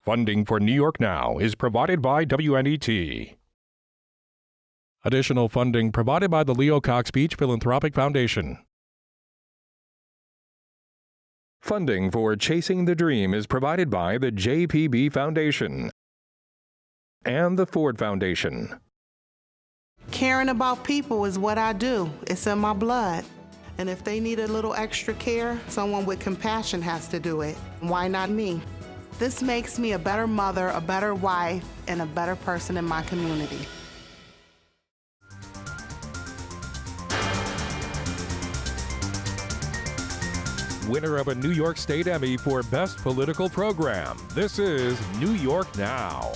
Funding for New York Now is provided by WNET. Additional funding provided by the Leo Cox Beach Philanthropic Foundation. Funding for Chasing the Dream is provided by the JPB Foundation and the Ford Foundation. Caring about people is what I do. It's in my blood. And if they need a little extra care, someone with compassion has to do it. Why not me? This makes me a better mother, a better wife, and a better person in my community. Winner of a New York State Emmy for Best Political Program. This is New York Now.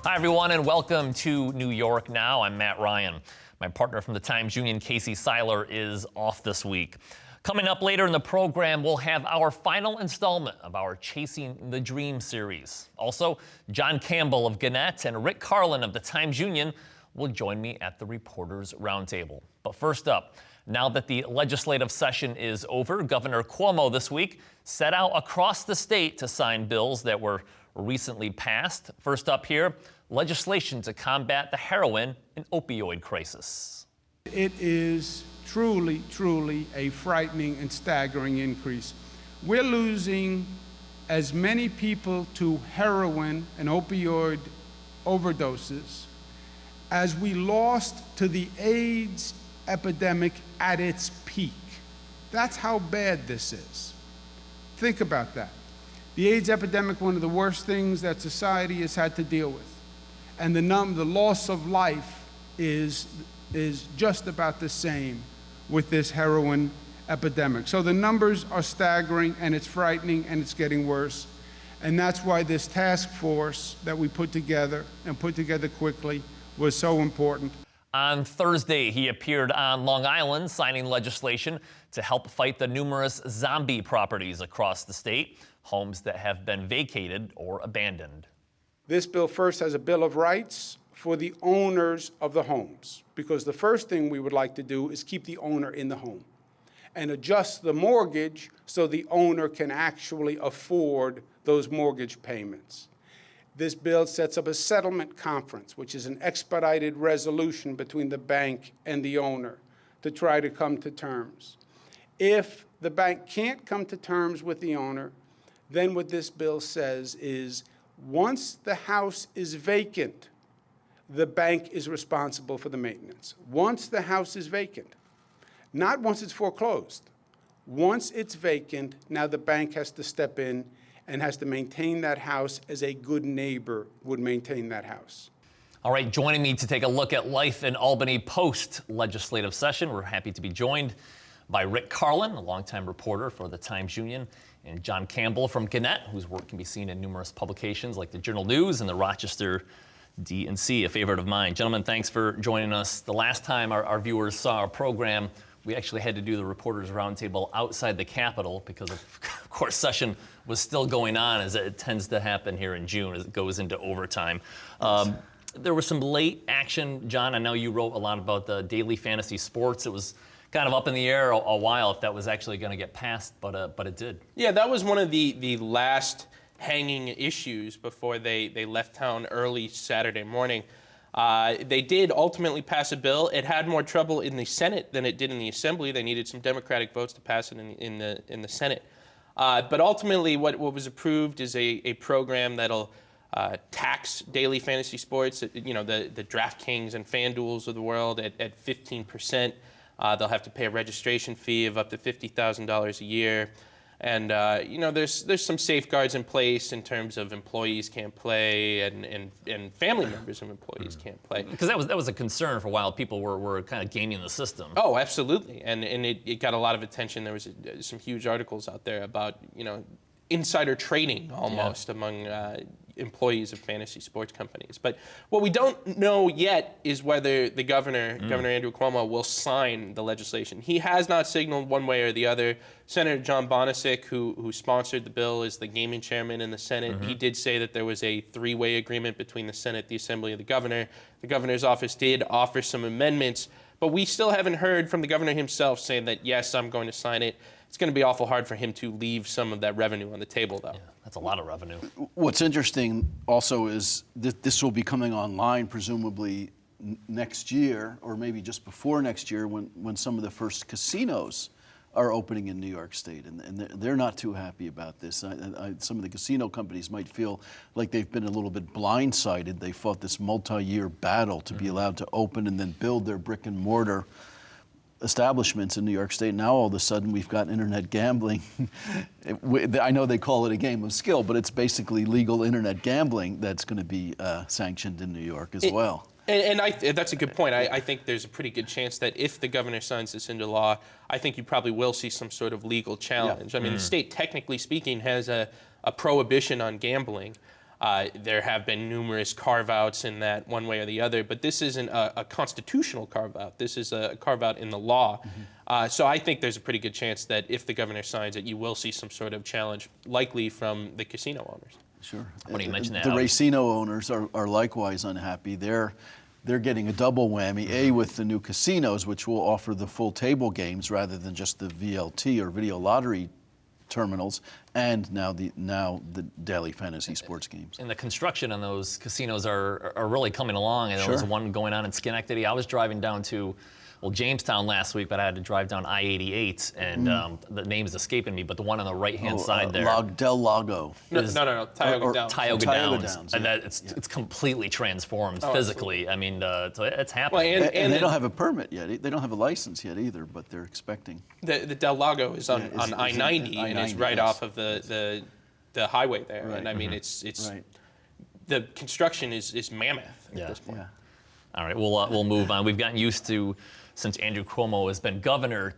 Hi, everyone, and welcome to New York Now. I'm Matt Ryan. My partner from the Times-Union, Casey Seiler, is off this week. Coming up later in the program, we'll have our final installment of our Chasing the Dream series. Also, John Campbell of Gannett and Rick Carlin of the Times-Union will join me at the Reporters Roundtable. But first up, now that the legislative session is over, Governor Cuomo this week set out across the state to sign bills that were recently passed. First up here, legislation to combat the heroin and opioid crisis. It is truly, truly a frightening and staggering increase. We're losing as many people to heroin and opioid overdoses as we lost to the AIDS epidemic at its peak. That's how bad this is. Think about that. The AIDS epidemic, one of the worst things that society has had to deal with. And the loss of life is just about the same with this heroin epidemic. So the numbers are staggering, and it's frightening, and it's getting worse. And that's why this task force that we put together, and put together quickly, was so important. On Thursday, he appeared on Long Island signing legislation to help fight the numerous zombie properties across the state, homes that have been vacated or abandoned. This bill first has a Bill of Rights for the owners of the homes, because the first thing we would like to do is keep the owner in the home and adjust the mortgage so the owner can actually afford those mortgage payments. This bill sets up a settlement conference, which is an expedited resolution between the bank and the owner to try to come to terms. If the bank can't come to terms with the owner, then what this bill says is once the house is vacant, the bank is responsible for the maintenance. Once the house is vacant, not once it's foreclosed. Once it's vacant, now the bank has to step in and has to maintain that house as a good neighbor would maintain that house. All right, joining me to take a look at life in Albany post-legislative session, we're happy to be joined by Rick Carlin, a longtime reporter for the Times-Union, and John Campbell from Gannett, whose work can be seen in numerous publications like the Journal News and the Rochester D&C, a favorite of mine. Gentlemen, thanks for joining us. The last time our viewers saw our program, we actually had to do the Reporters Roundtable outside the Capitol because, of course, session was still going on, as it tends to happen here in June as it goes into overtime. There was some late action. John, I know you wrote a lot about the daily fantasy sports. It was kind of up in the air a while if that was actually going to get passed, but it did. Yeah, that was one of the last hanging issues before they left town early Saturday morning. They did ultimately pass a bill. It had more trouble in the Senate than it did in the Assembly. They needed some Democratic votes to pass it in the Senate. But ultimately, what was approved is a program that'll tax daily fantasy sports. You know, the DraftKings and FanDuels of the world at 15%. They'll have to pay a registration fee of up to $50,000 a year. And, you know, there's some safeguards in place in terms of employees can't play and family members of employees can't play. Because that was a concern for a while. People were kind of gaming the system. Oh, absolutely. And it got a lot of attention. There was some huge articles out there about, you know, insider trading almost among employees of fantasy sports companies. But what we don't know yet is whether the Governor Andrew Cuomo, will sign the legislation. He has not signaled one way or the other. Senator John Bonesick, who sponsored the bill, is the gaming chairman in the Senate. He did say that there was a three-way agreement between the Senate, the Assembly, and the Governor. The Governor's office did offer some amendments, but we still haven't heard from the Governor himself saying that, yes, I'm going to sign it. It's going to be awful hard for him to leave some of that revenue on the table, though. That's a lot of revenue. What's interesting also is that this will be coming online presumably next year, or maybe just before next year, when some of the first casinos are opening in New York State, and they're not too happy about this. Some of the casino companies might feel like they've been a little bit blindsided. They fought this multi-year battle to be allowed to open and then build their brick and mortar establishments in New York State. Now all of a sudden we've got internet gambling. I know they call it a game of skill, but it's basically legal internet gambling that's going to be sanctioned in New York as well. And that's a good point. I think there's a pretty good chance that if the governor signs this into law, I think you probably will see some sort of legal challenge. Yeah. I mean, the state, technically speaking, has a prohibition on gambling. There have been numerous carve-outs in that one way or the other, but this isn't a constitutional carve-out. This is a carve-out in the law. So I think there's a pretty good chance that if the governor signs it, you will see some sort of challenge, likely from the casino owners. Sure. What do you mention that? The Racino owners are likewise unhappy. They're getting a double whammy, A, with the new casinos, which will offer the full table games rather than just the VLT or video lottery terminals, and now the daily fantasy sports games. And the construction on those casinos are really coming along. And there was one going on in Schenectady. I was driving down to Jamestown last week, but I had to drive down I-88, and the name is escaping me, but the one on the right-hand side there. Del Lago. No, Tioga Downs. Tioga Downs. And it's completely transformed physically. I mean, so it's happening. Well, and they don't have a permit yet. They don't have a license yet either, but they're expecting. The Del Lago is on I-90, and it's right off of the highway there. Right. And I mean, it's the construction is mammoth at this point. Yeah. All right, we'll move on. We've gotten used to, since Andrew Cuomo has been governor,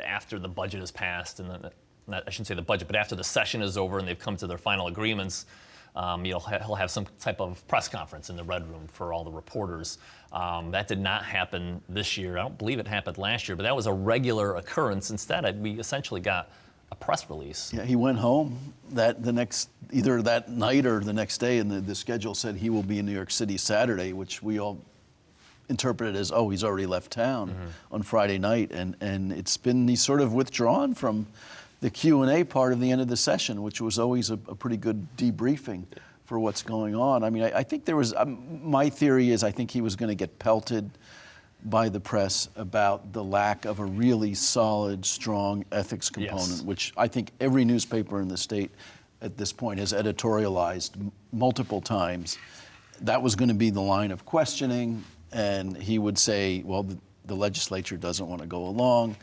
after the budget is passed, and I shouldn't say the budget, but after the session is over and they've come to their final agreements, he'll have some type of press conference in the Red Room for all the reporters. That did not happen this year. I don't believe it happened last year, but that was a regular occurrence. Instead, we essentially got a press release. Yeah, he went home either that night or the next day, and the schedule said he will be in New York City Saturday, which we all interpreted as, he's already left town on Friday night, and he's sort of withdrawn from the Q&A part of the end of the session, which was always a pretty good debriefing for what's going on. I mean, I think there was, my theory is I think he was going to get pelted by the press about the lack of a really solid, strong ethics component, which I think every newspaper in the state at this point has editorialized multiple times. That was going to be the line of questioning. And he would say, well, the legislature doesn't want to go along.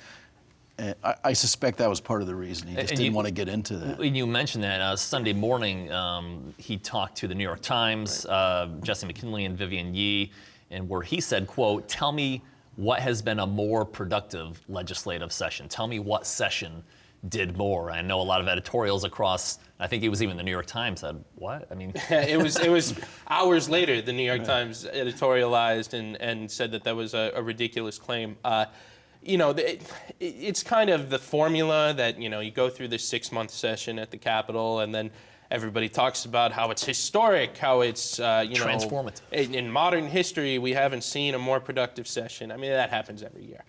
And I suspect that was part of the reason. He just didn't want to get into that. You mentioned that Sunday morning, he talked to the New York Times, Jesse McKinley and Vivian Yee, and where he said, quote, "Tell me what has been a more productive legislative session. Tell me what session did more." I know a lot of editorials across, I think it was even the New York Times said, what? I mean. it was hours later, the New York Times editorialized and said that was a ridiculous claim. It's kind of the formula that, you go through this 6-month session at the Capitol, and then everybody talks about how it's historic, how it's, transformative. In modern history, we haven't seen a more productive session. I mean, that happens every year.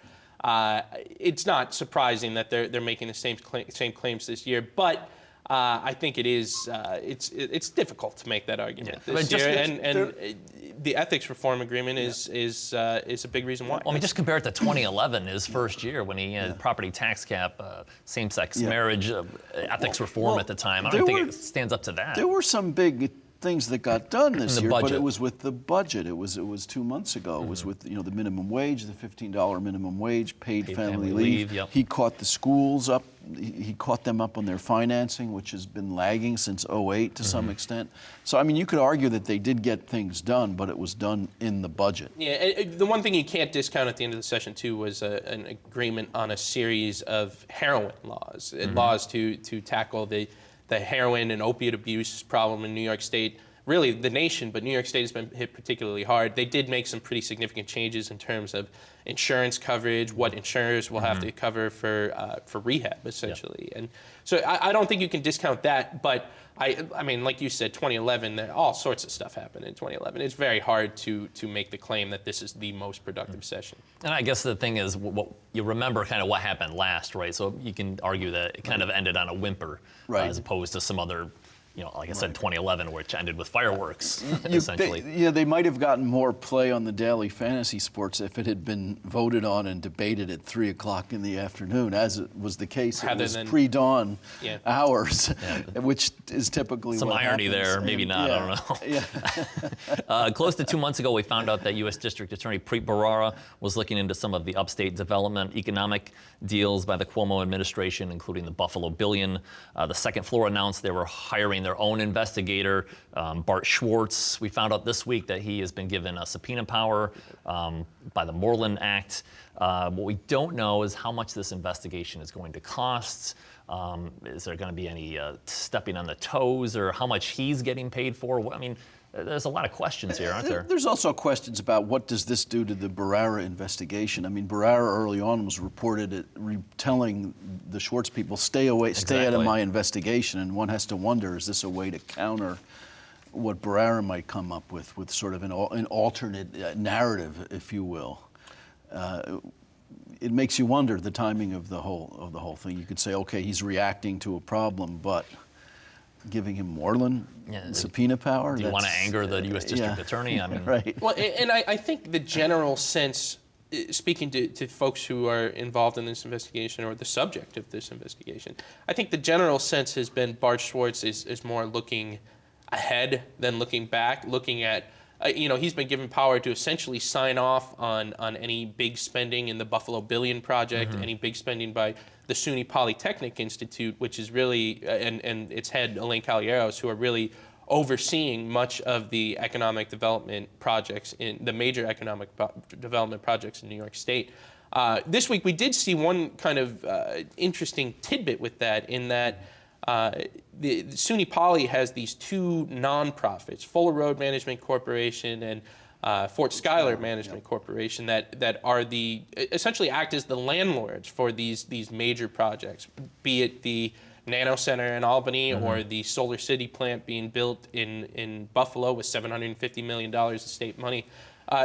It's not surprising that they're making the same claims this year, but I think it's difficult to make that argument this year, and the ethics reform agreement is a big reason why. Well, I mean, just compare it to 2011, his first year, when he had property tax cap, same-sex marriage, ethics reform at the time. I don't think it stands up to that. There were some big things that got done this year, budget. But it was with the budget. It was 2 months ago. It was with the minimum wage, the $15 minimum wage, paid family leave. Yep. He caught the schools up. He caught them up on their financing, which has been lagging since 2008 to some extent. So I mean, you could argue that they did get things done, but it was done in the budget. Yeah, the one thing you can't discount at the end of the session too was an agreement on a series of heroin laws, laws to tackle the heroin and opiate abuse problem in New York State, really the nation, but New York State has been hit particularly hard. They did make some pretty significant changes in terms of insurance coverage, what insurers will have to cover for rehab, essentially. And so I don't think you can discount that, but I mean, like you said, 2011, all sorts of stuff happened in 2011. It's very hard to make the claim that this is the most productive session. And I guess the thing is, you remember kind of what happened last, right? So you can argue that it kind of ended on a whimper, as opposed to some other like I said, 2011, which ended with fireworks, essentially. They might have gotten more play on the daily fantasy sports if it had been voted on and debated at 3 o'clock in the afternoon, as it was the case. It was pre-dawn hours, which is typically some what irony happens. there, maybe not. I don't know. Close to 2 months ago, we found out that U.S. District Attorney Preet Bharara was looking into some of the upstate development economic deals by the Cuomo administration, including the Buffalo Billion. The second floor announced they were hiring their own investigator, Bart Schwartz. We found out this week that he has been given a subpoena power by the Moreland Act. What we don't know is how much this investigation is going to cost. Is there going to be any stepping on the toes, or how much he's getting paid for? I mean, there's a lot of questions here, aren't there? There's also questions about what does this do to the Bharara investigation. I mean, Bharara early on was reported telling the Schwartz people, stay away, stay out of my investigation. And one has to wonder, is this a way to counter what Bharara might come up with sort of an alternate narrative, if you will? It makes you wonder the timing of the whole thing. You could say, okay, he's reacting to a problem, but giving him Moreland subpoena power? Do you want to anger the U.S. District Attorney? I mean, right. Well, and I think the general sense, speaking to folks who are involved in this investigation or the subject of this investigation, I think the general sense has been Bart Schwartz is more looking ahead than looking back, looking at, he's been given power to essentially sign off on any big spending in the Buffalo Billion project, any big spending by the SUNY Polytechnic Institute, which is really, and its head, Elaine Caballeros, who are really overseeing much of the economic development projects, in the major economic development projects in New York State. This week, we did see one kind of interesting tidbit with that, in that the SUNY Poly has these two nonprofits, Fuller Road Management Corporation and Fort Schuyler Management Corporation, that are essentially act as the landlords for these major projects, be it the Nano Center in Albany or the Solar City plant being built in Buffalo with $750 million of state money.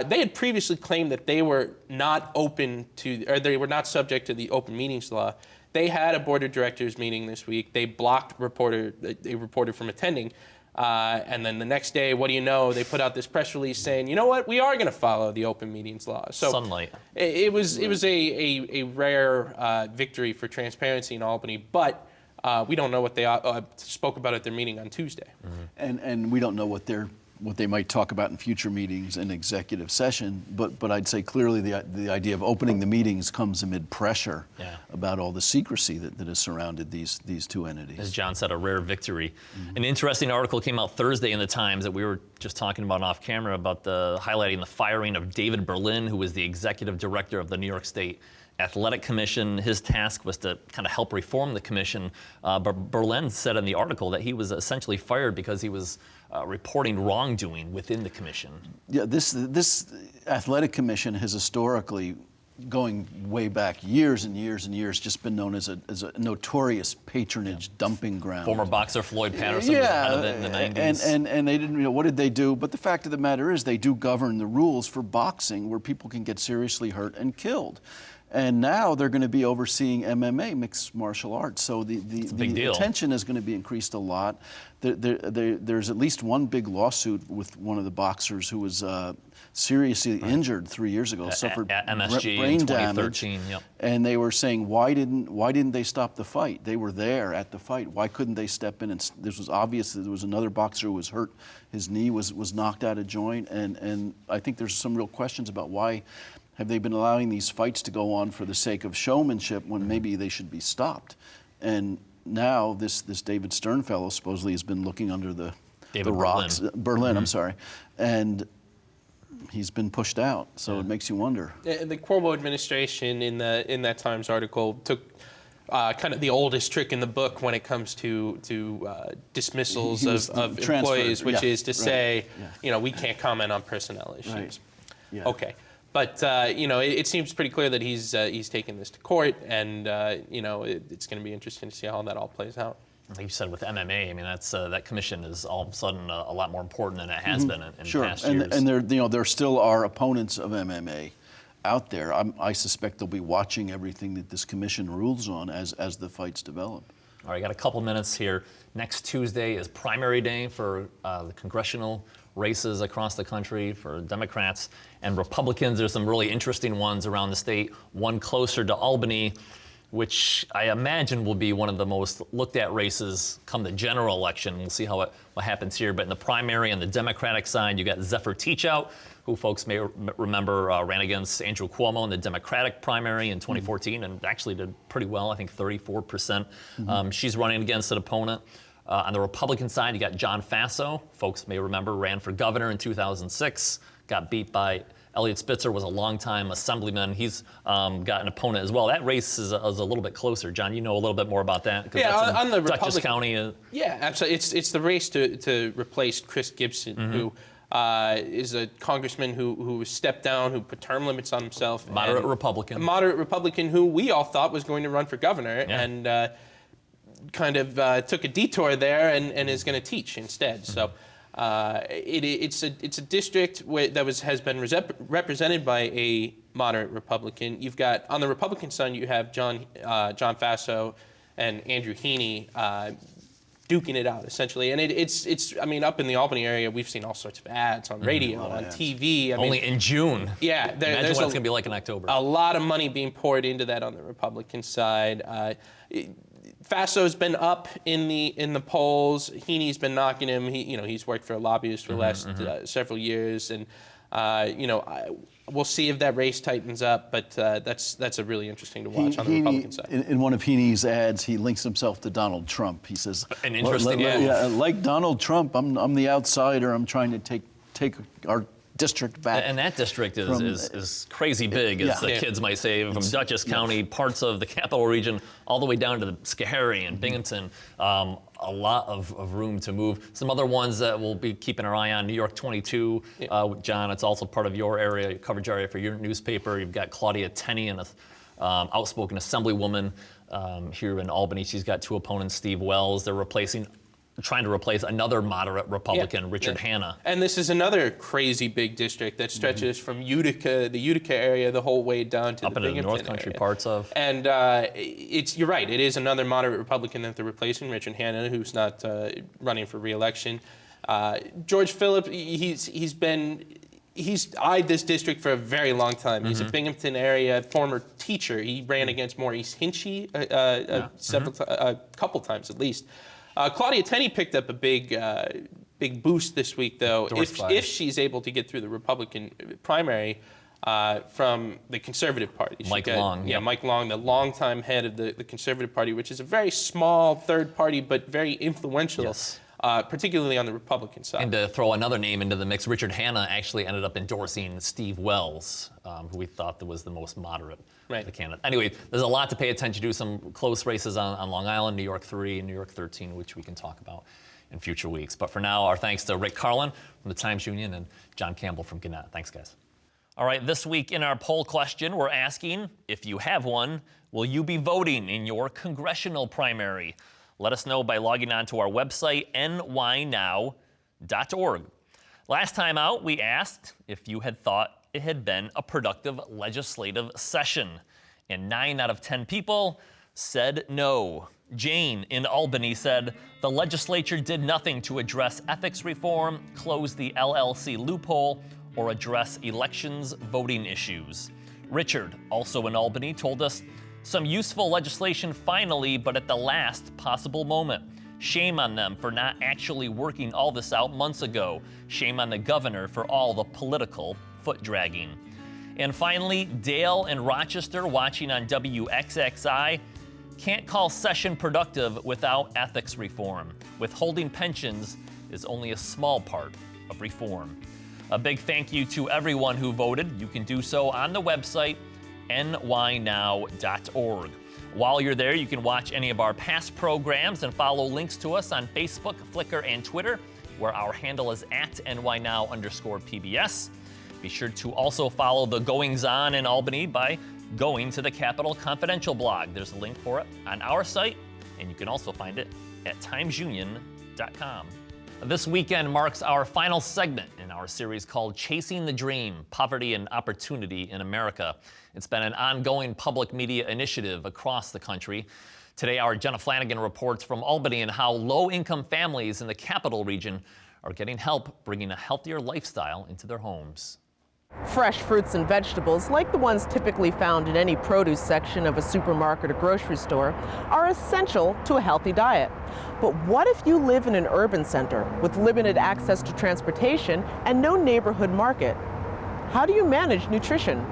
They had previously claimed that they were not they were not subject to the open meetings law. They had a board of directors meeting this week. They blocked a reporter from attending. And then the next day, what do you know? They put out this press release saying, you know what, we are going to follow the open meetings law. So sunlight. It was a rare victory for transparency in Albany, but we don't know what they spoke about at their meeting on Tuesday. And we don't know what they might talk about in future meetings in executive session, but I'd say clearly the idea of opening the meetings comes amid pressure about all the secrecy that has surrounded these two entities. As John said, a rare victory. An interesting article came out Thursday in the Times that we were just talking about off camera, about highlighting the firing of David Berlin, who was the executive director of the New York State Athletic Commission. His task was to kind of help reform the commission. But Berlin said in the article that he was essentially fired because he was reporting wrongdoing within the commission. Yeah, this athletic commission has historically, going way back years and years and years, just been known as a notorious patronage dumping ground. Former boxer Floyd Patterson was head of it in the 90s. And they didn't, what did they do? But the fact of the matter is they do govern the rules for boxing, where people can get seriously hurt and killed. And now they're going to be overseeing MMA, mixed martial arts. So the attention is going to be increased a lot. There's at least one big lawsuit with one of the boxers who was seriously injured 3 years ago, suffered MSG brain in damage. 2013. Yep. And they were saying, why didn't they stop the fight? They were there at the fight. Why couldn't they step in? And this was obvious that there was another boxer who was hurt. His knee was knocked out of joint. And I think there's some real questions about why have they been allowing these fights to go on for the sake of showmanship when maybe they should be stopped? And now this David Stern fellow supposedly has been looking under the rocks. Berlin, I'm sorry. And he's been pushed out, so it makes you wonder. The Cuomo administration in that Times article took kind of the oldest trick in the book when it comes to dismissals of employees, which is to say, we can't comment on personnel issues. Right. Yeah. Okay. But it seems pretty clear that he's taken this to court, and it's going to be interesting to see how that all plays out. Like you said, with MMA, I mean that commission is all of a sudden a lot more important than it has been in past years. And there still are opponents of MMA out there. I suspect they'll be watching everything that this commission rules on as the fights develop. All right, got a couple minutes here. Next Tuesday is primary day for the congressional races across the country for Democrats and Republicans. There's some really interesting ones around the state, one closer to Albany, which I imagine will be one of the most looked at races come the general election. We'll see what happens here. But in the primary on the Democratic side, you got Zephyr Teachout, who folks may remember ran against Andrew Cuomo in the Democratic primary in 2014 and actually did pretty well, I think 34%. She's running against an opponent. On the Republican side, you got John Faso. Folks may remember ran for governor in 2006, got beat by Eliot Spitzer, was a longtime assemblyman. He's got an opponent as well. That race is a little bit closer. John, you know a little bit more about that. Yeah, that's on the Dutchess County. Yeah, absolutely. It's the race to replace Chris Gibson, who is a congressman who stepped down, who put term limits on himself. Moderate Republican. A moderate Republican who we all thought was going to run for governor, and kind of took a detour there and is going to teach instead. So. It's a district that has been represented by a moderate Republican. You've got on the Republican side, you have John Faso and Andrew Heaney duking it out essentially, and it's I mean, up in the Albany area, we've seen all sorts of ads on radio, on TV. Only in June. Yeah, Imagine there's what it's going to be like in October. A lot of money being poured into that on the Republican side. Faso's been up in the polls. Heaney's been knocking him. He's worked for a lobbyist for the last several years, and we'll see if that race tightens up. But that's a really interesting to watch on the Republican side. In one of Heaney's ads, he links himself to Donald Trump. He says, an interesting like Donald Trump, I'm the outsider. I'm trying to take our district back. And that district is crazy big, as the kids might say, from Dutchess County, parts of the Capital Region, all the way down to the Schoharie and Binghamton. A lot of room to move. Some other ones that we'll be keeping our eye on, New York 22. John, it's also part of your area, your coverage area for your newspaper. You've got Claudia Tenney, an outspoken assemblywoman here in Albany. She's got two opponents, Steve Wells. They're trying to replace another moderate Republican, Richard Hanna. And this is another crazy big district that stretches from the Utica area, the whole way down to up the into the Binghamton North Country area. parts of. And you're right, it is another moderate Republican that they're replacing, Richard Hanna, who's not running for re-election. George Phillips, he's eyed this district for a very long time. He's a Binghamton area former teacher. He ran against Maurice Hinchey a couple times at least. Claudia Tenney picked up a big boost this week, though, if she's able to get through the Republican primary from the Conservative Party. Mike Long. Yeah, Mike Long, the longtime head of the Conservative Party, which is a very small third party, but very influential. Yes. Particularly on the Republican side. And to throw another name into the mix, Richard Hanna actually ended up endorsing Steve Wells, who we thought was the most moderate of the candidate. Anyway, there's a lot to pay attention to, some close races on Long Island, New York 3 and New York 13, which we can talk about in future weeks. But for now, our thanks to Rick Carlin from the Times-Union and John Campbell from Gannett. Thanks, guys. All right, this week in our poll question, we're asking, if you have one, will you be voting in your congressional primary? Let us know by logging on to our website, nynow.org. Last time out, we asked if you had thought it had been a productive legislative session, and 9 out of 10 people said no. Jane in Albany said the legislature did nothing to address ethics reform, close the LLC loophole, or address elections voting issues. Richard, also in Albany, told us some useful legislation finally, but at the last possible moment. Shame on them for not actually working all this out months ago. Shame on the governor for all the political foot dragging. And finally, Dale in Rochester, watching on WXXI, can't call session productive without ethics reform. Withholding pensions is only a small part of reform. A big thank you to everyone who voted. You can do so on the website, nynow.org. While you're there, you can watch any of our past programs and follow links to us on Facebook, Flickr, and Twitter, where our handle is @nynow_PBS. Be sure to also follow the goings-on in Albany by going to the Capitol Confidential blog. There's a link for it on our site, and you can also find it at timesunion.com. This weekend marks our final segment in our series called Chasing the Dream, Poverty and Opportunity in America. It's been an ongoing public media initiative across the country Today, our Jenna Flanagan reports from Albany and how low-income families in the Capital Region are getting help bringing a healthier lifestyle into their homes. Fresh fruits and vegetables, like the ones typically found in any produce section of a supermarket or grocery store, are essential to a healthy diet. But what if you live in an urban center with limited access to transportation and no neighborhood market? How do you manage nutrition?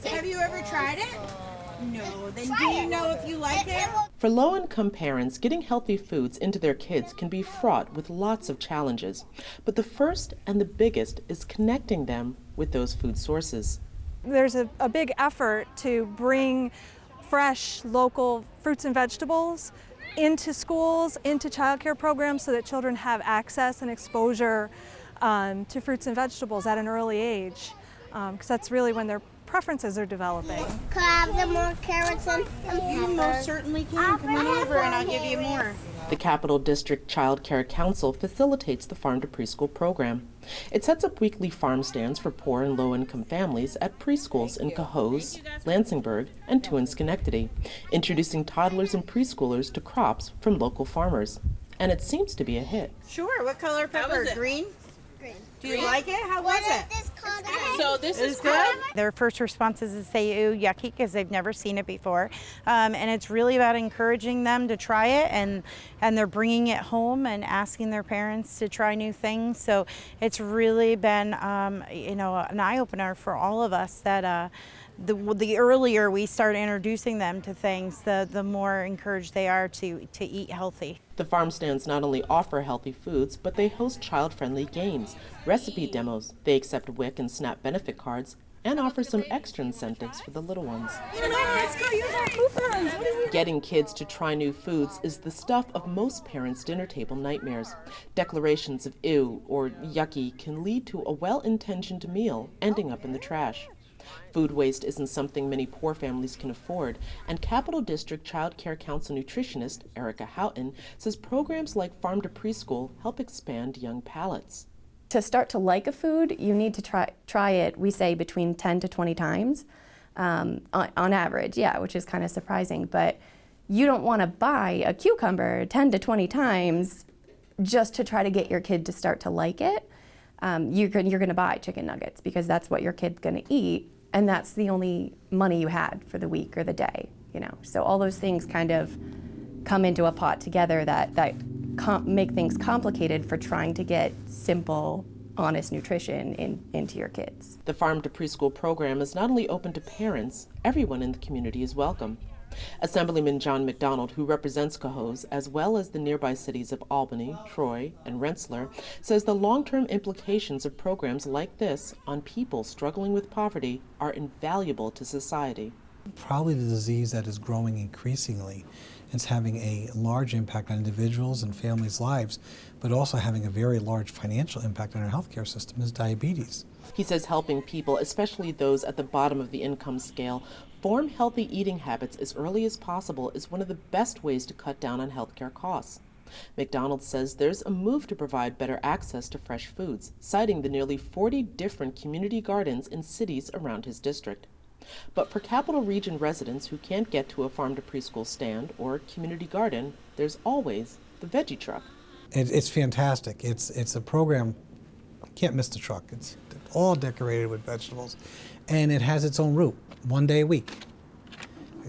Have you ever tried it? No. Then do you know if you like it? For low-income parents, getting healthy foods into their kids can be fraught with lots of challenges. But the first and the biggest is connecting them with those food sources. There's a big effort to bring fresh, local fruits and vegetables into schools, into childcare programs, so that children have access and exposure to fruits and vegetables at an early age, because that's really when their preferences are developing. Could I have some more carrots and peppers? You most certainly can. Come on over and I'll give you more. The Capital District Child Care Council facilitates the Farm to Preschool program. It sets up weekly farm stands for poor and low-income families at preschools in Cohoes, Lansingburg, and 2 in Schenectady, introducing toddlers and preschoolers to crops from local farmers. And it seems to be a hit. Sure. What color pepper? Green? Green. Do you like it? How was it? So this is good. Their first responses is say, ooh, yucky, because they've never seen it before. And it's really about encouraging them to try it, and they're bringing it home and asking their parents to try new things. So it's really been, an eye-opener for all of us that the earlier we start introducing them to things, the more encouraged they are to eat healthy. The farm stands not only offer healthy foods, but they host child-friendly games, recipe demos, they accept WIC and SNAP benefit cards, and offer some extra incentives for the little ones. Let's go use our coupons. Getting kids to try new foods is the stuff of most parents' dinner table nightmares. Declarations of ew or yucky can lead to a well-intentioned meal ending up in the trash. Food waste isn't something many poor families can afford, and Capital District Child Care Council nutritionist Erica Houghton says programs like Farm to Preschool help expand young palates. To start to like a food, you need to try it, we say, between 10 to 20 times on average, which is kind of surprising. But you don't want to buy a cucumber 10 to 20 times just to try to get your kid to start to like it. You're going to buy chicken nuggets because that's what your kid's going to eat, and that's the only money you had for the week or the day, So all those things kind of come into a pot together that make things complicated for trying to get simple, honest nutrition into your kids. The Farm to Preschool program is not only open to parents, everyone in the community is welcome. Assemblyman John McDonald, who represents Cohoes, as well as the nearby cities of Albany, Troy, and Rensselaer, says the long-term implications of programs like this on people struggling with poverty are invaluable to society. Probably the disease that is growing increasingly. It's having a large impact on individuals and families' lives, but also having a very large financial impact on our healthcare system is diabetes. He says helping people, especially those at the bottom of the income scale, form healthy eating habits as early as possible is one of the best ways to cut down on healthcare costs. McDonald says there's a move to provide better access to fresh foods, citing the nearly 40 different community gardens in cities around his district. But for Capital Region residents who can't get to a Farm to Preschool stand or community garden, there's always the veggie truck. It's fantastic. It's a program, you can't miss the truck. It's all decorated with vegetables, and it has its own route, 1 day a week,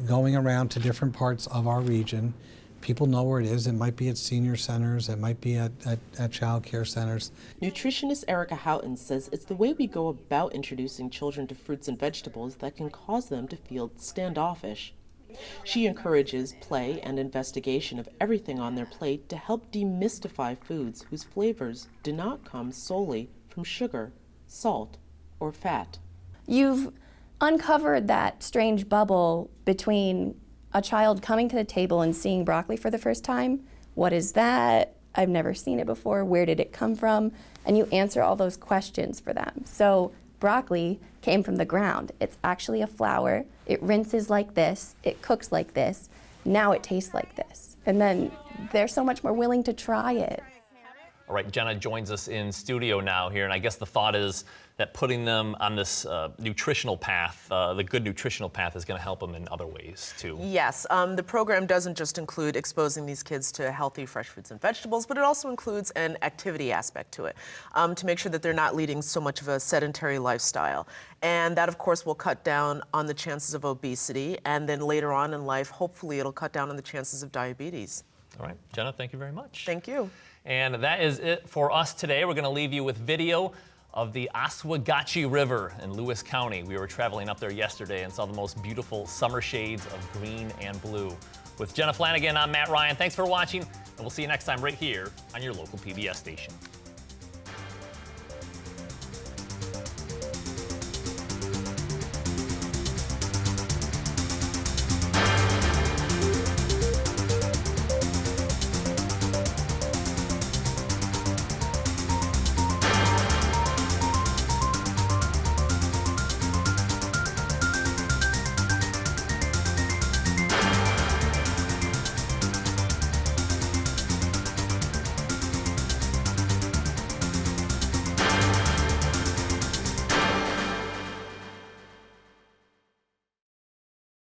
going around to different parts of our region. People know where it is. It might be at senior centers, it might be at child care centers. Nutritionist Erica Houghton says it's the way we go about introducing children to fruits and vegetables that can cause them to feel standoffish. She encourages play and investigation of everything on their plate to help demystify foods whose flavors do not come solely from sugar, salt, or fat. You've uncovered that strange bubble between a child coming to the table and seeing broccoli for the first time. What is that? I've never seen it before. Where did it come from? And you answer all those questions for them. So broccoli came from the ground. It's actually a flower. It rinses like this. It cooks like this. Now it tastes like this. And then they're so much more willing to try it. All right, Jenna joins us in studio now here, and I guess the thought is that putting them on this nutritional path, the good nutritional path, is going to help them in other ways too. Yes, the program doesn't just include exposing these kids to healthy fresh fruits and vegetables, but it also includes an activity aspect to it, to make sure that they're not leading so much of a sedentary lifestyle. And that, of course, will cut down on the chances of obesity, and then later on in life, hopefully it'll cut down on the chances of diabetes. All right, Jenna, thank you very much. Thank you. And that is it for us today. We're going to leave you with video of the Oswegatchie River in Lewis County. We were traveling up there yesterday and saw the most beautiful summer shades of green and blue. With Jenna Flanagan, I'm Matt Ryan. Thanks for watching, and we'll see you next time right here on your local PBS station.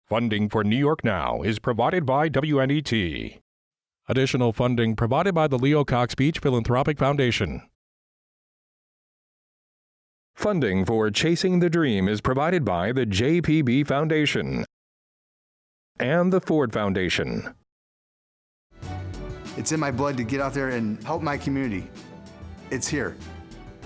Funding for New York Now is provided by WNET. Additional funding provided by the Leo Cox Beach Philanthropic Foundation. Funding for Chasing the Dream is provided by the JPB Foundation and the Ford Foundation. It's in my blood to get out there and help my community. It's here.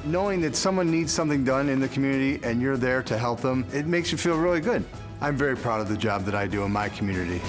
Knowing that someone needs something done in the community and you're there to help them, it makes you feel really good. I'm very proud of the job that I do in my community.